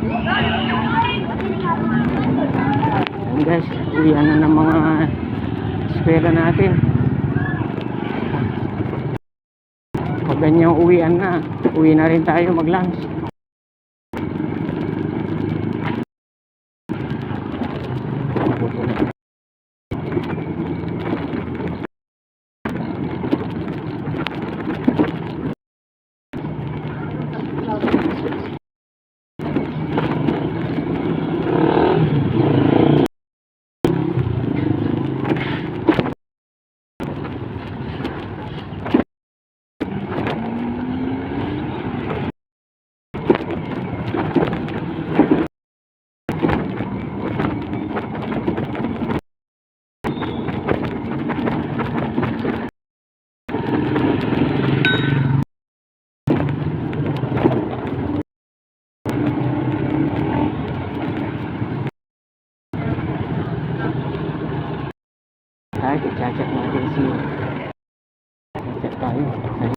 Ayan guys, uwian na ng mga eskwela natin. Pag ganyang uwian na, uwi na rin tayo mag-lunch. Tayo, chat natin si chat tayo.